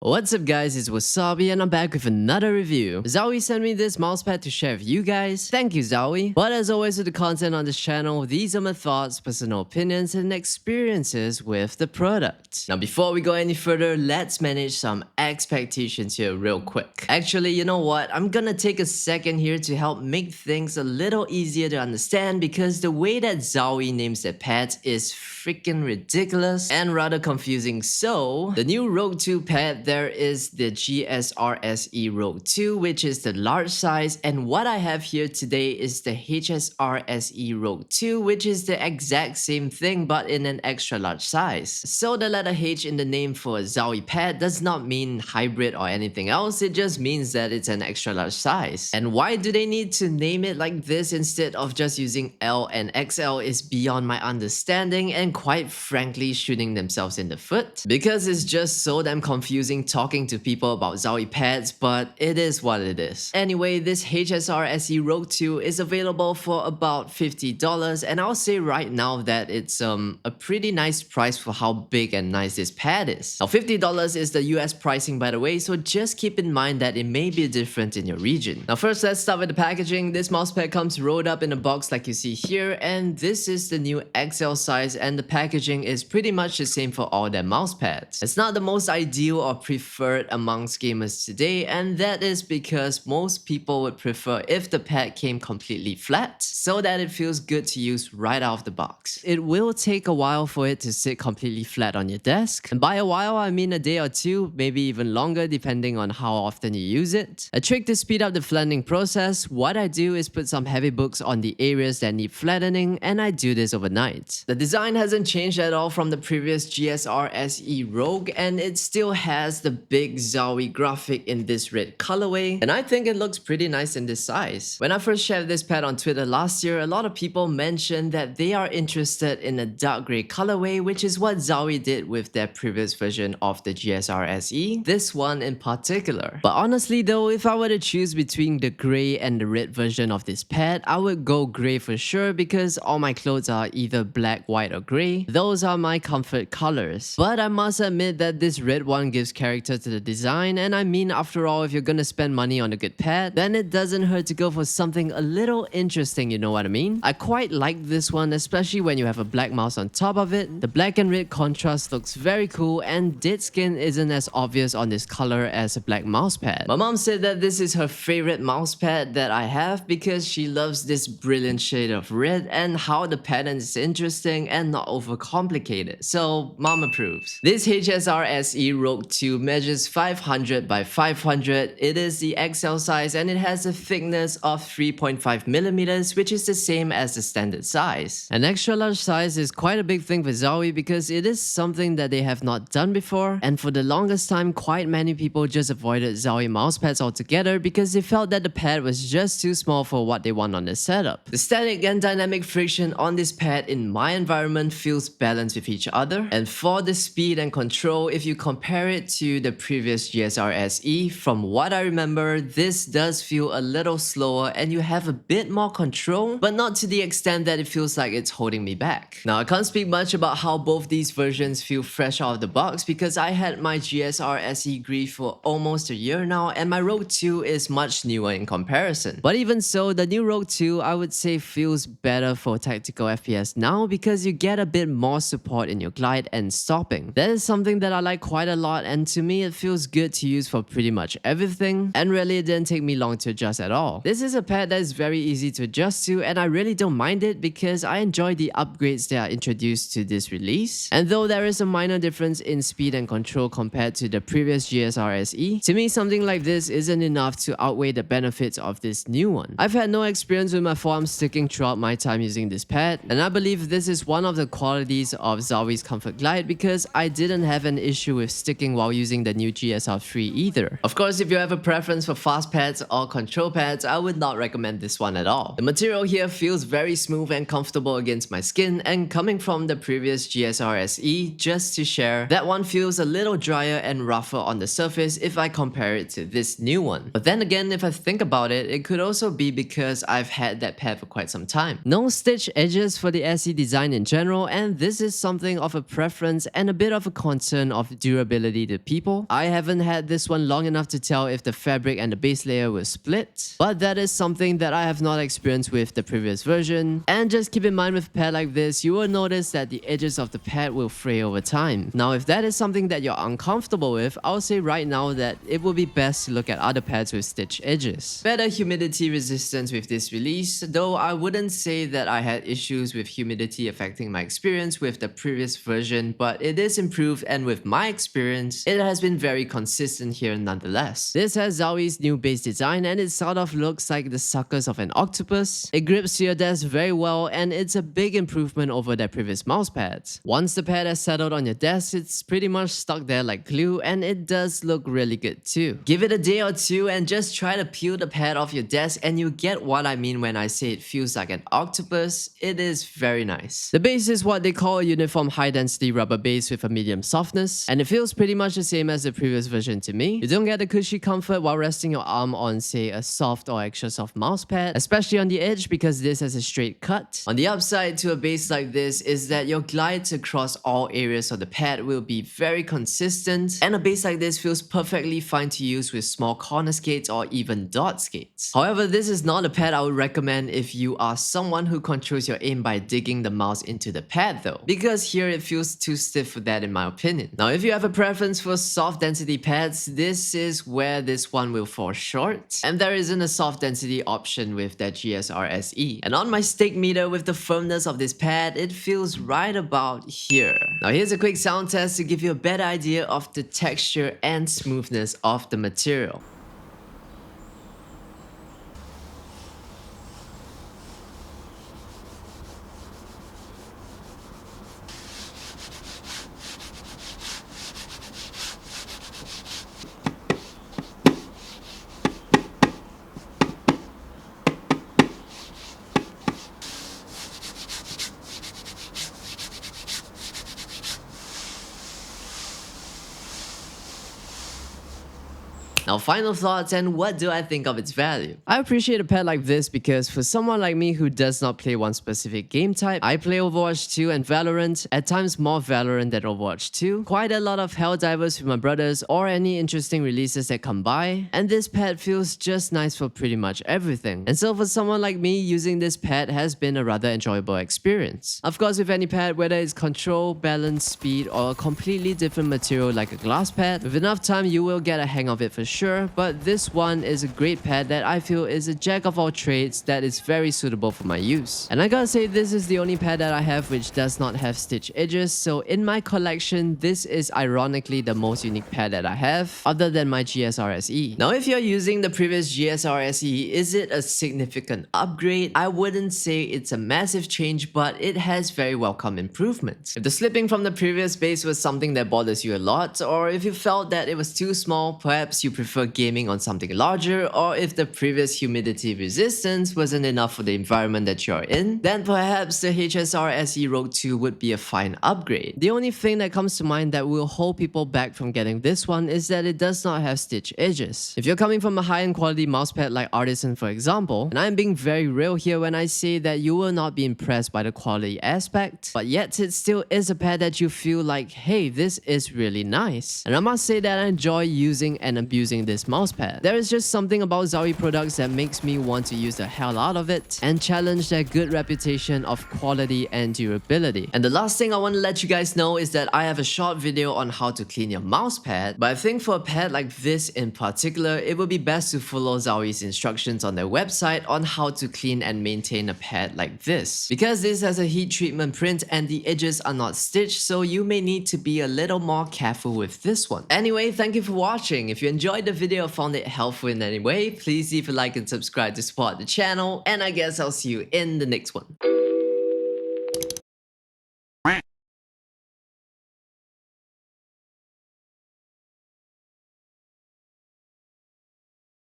What's up guys, it's Wasabi and I'm back with another review. Zowie sent me this mousepad to share with you guys. Thank you Zowie. But as always with the content on this channel, these are my thoughts, personal opinions and experiences with the product. Now before we go any further, let's manage some expectations here real quick. Actually, you know what? I'm gonna take a second here to help make things a little easier to understand because the way that Zowie names their pads is freaking ridiculous and rather confusing. So, the new Rogue II pad, there is the GSR-SE Rouge II, which is the large size, and what I have here today is the H-SR-SE Rouge II, which is the exact same thing but in an extra large size. So the letter H in the name for a Zowie pad does not mean hybrid or anything else, it just means that it's an extra large size. And why do they need to name it like this instead of just using L and XL is beyond my understanding and quite frankly shooting themselves in the foot. Because it's just so damn confusing talking to people about Zowie pads, but it is what it is. Anyway, this H-SR-SE Rouge II is available for about $50 and I'll say right now that it's a pretty nice price for how big and nice this pad is. Now $50 is the US pricing by the way, so just keep in mind that it may be different in your region. Now first let's start with the packaging. This mousepad comes rolled up in a box like you see here, and this is the new XL size and the packaging is pretty much the same for all their mousepads. It's not the most ideal or preferred amongst gamers today, and that is because most people would prefer if the pad came completely flat so that it feels good to use right out of the box. It will take a while for it to sit completely flat on your desk, and by a while I mean a day or two, maybe even longer depending on how often you use it. A trick to speed up the flattening process, what I do is put some heavy books on the areas that need flattening, and I do this overnight. The design hasn't changed at all from the previous GSR-SE Rogue, and it still has the big Zowie graphic in this red colorway, and I think it looks pretty nice in this size. When I first shared this pad on Twitter last year, a lot of people mentioned that they are interested in a dark gray colorway, which is what Zowie did with their previous version of the GSR-SE, this one in particular. But honestly though, if I were to choose between the gray and the red version of this pad, I would go gray for sure because all my clothes are either black, white or gray. Those are my comfort colors. But I must admit that this red one gives character to the design, and I mean after all, if you're gonna spend money on a good pad, then it doesn't hurt to go for something a little interesting, you know what I mean? I quite like this one, especially when you have a black mouse on top of it. The black and red contrast looks very cool, and dead skin isn't as obvious on this color as a black mouse pad. My mom said that this is her favorite mouse pad that I have because she loves this brilliant shade of red and how the pattern is interesting and not overcomplicated. So mom approves. This H-SR-SE Rogue II measures 500 by 500. It is the XL size and it has a thickness of 3.5 millimeters, which is the same as the standard size. An extra large size is quite a big thing for Zowie because it is something that they have not done before, and for the longest time quite many people just avoided Zowie mousepads altogether because they felt that the pad was just too small for what they want on their setup. The static and dynamic friction on this pad in my environment feels balanced with each other, and for the speed and control, if you compare it to the previous GSR-SE, from what I remember, this does feel a little slower and you have a bit more control, but not to the extent that it feels like it's holding me back. Now I can't speak much about how both these versions feel fresh out of the box because I had my GSR-SE Grief for almost a year now and my Rogue II is much newer in comparison. But even so, the new Rogue II I would say feels better for tactical FPS now because you get a bit more support in your glide and stopping. That is something that I like quite a lot, and to me it feels good to use for pretty much everything, and really it didn't take me long to adjust at all. This is a pad that is very easy to adjust to, and I really don't mind it because I enjoy the upgrades that are introduced to this release. And though there is a minor difference in speed and control compared to the previous GSR-SE, to me something like this isn't enough to outweigh the benefits of this new one. I've had no experience with my forearm sticking throughout my time using this pad, and I believe this is one of the qualities of Zowie's Comfort Glide because I didn't have an issue with sticking while using the new GSR-3 either. Of course, if you have a preference for fast pads or control pads, I would not recommend this one at all. The material here feels very smooth and comfortable against my skin, and coming from the previous GSR-SE, just to share, that one feels a little drier and rougher on the surface if I compare it to this new one. But then again, if I think about it, it could also be because I've had that pad for quite some time. No stitch edges for the SE design in general, and this is something of a preference and a bit of a concern of durability to people. I haven't had this one long enough to tell if the fabric and the base layer will split, but that is something that I have not experienced with the previous version. And just keep in mind, with a pad like this, you will notice that the edges of the pad will fray over time. Now, if that is something that you're uncomfortable with, I'll say right now that it will be best to look at other pads with stitch edges. Better humidity resistance with this release, though I wouldn't say that I had issues with humidity affecting my experience with the previous version, but it is improved, and with my experience, it has been very consistent here nonetheless. This has Zowie's new base design, and it sort of looks like the suckers of an octopus. It grips to your desk very well, and it's a big improvement over their previous mouse pads. Once the pad has settled on your desk, it's pretty much stuck there like glue, and it does look really good too. Give it a day or two and just try to peel the pad off your desk, and you get what I mean when I say it feels like an octopus. It is very nice. The base is what they call a uniform high density rubber base with a medium softness, and it feels pretty much the same as the previous version to me. You don't get the cushy comfort while resting your arm on, say, a soft or extra soft mouse pad, especially on the edge, because this has a straight cut. On the upside to a base like this is that your glides across all areas of the pad will be very consistent, and a base like this feels perfectly fine to use with small corner skates or even dot skates. However, this is not a pad I would recommend if you are someone who controls your aim by digging the mouse into the pad though, because here it feels too stiff for that in my opinion. Now, if you have a preference for soft density pads, this is where this one will fall short, and there isn't a soft density option with that G-SR-SE. And on my stick meter with the firmness of this pad, it feels right about here. Now here's a quick sound test to give you a better idea of the texture and smoothness of the material. Now, final thoughts, and what do I think of its value? I appreciate a pad like this because for someone like me who does not play one specific game type, I play Overwatch 2 and Valorant, at times more Valorant than Overwatch 2, quite a lot of Helldivers with my brothers, or any interesting releases that come by, and this pad feels just nice for pretty much everything. And so for someone like me, using this pad has been a rather enjoyable experience. Of course, with any pad, whether it's control, balance, speed, or a completely different material like a glass pad, with enough time you will get a hang of it for sure, but this one is a great pad that I feel is a jack of all trades that is very suitable for my use. And I gotta say, this is the only pad that I have which does not have stitch edges, so in my collection, this is ironically the most unique pad that I have, other than my G-SR-SE. Now, if you're using the previous G-SR-SE, is it a significant upgrade? I wouldn't say it's a massive change, but it has very welcome improvements. If the slipping from the previous base was something that bothers you a lot, or if you felt that it was too small, perhaps you prefer gaming on something larger, or if the previous humidity resistance wasn't enough for the environment that you're in, then perhaps the H-SR-SE Rouge II would be a fine upgrade. The only thing that comes to mind that will hold people back from getting this one is that it does not have stitch edges. If you're coming from a high-end quality mousepad like Artisan for example, and I'm being very real here when I say that you will not be impressed by the quality aspect, but yet it still is a pad that you feel like, hey, this is really nice. And I must say that I enjoy using and abusing this mousepad. There is just something about Zowie products that makes me want to use the hell out of it and challenge their good reputation of quality and durability. And the last thing I want to let you guys know is that I have a short video on how to clean your mousepad, but I think for a pad like this in particular, it would be best to follow Zowie's instructions on their website on how to clean and maintain a pad like this. Because this has a heat treatment print and the edges are not stitched, so you may need to be a little more careful with this one. Anyway, thank you for watching. If you enjoyed the video or found it helpful in any way, please leave a like and subscribe to support the channel, and I guess I'll see you in the next one.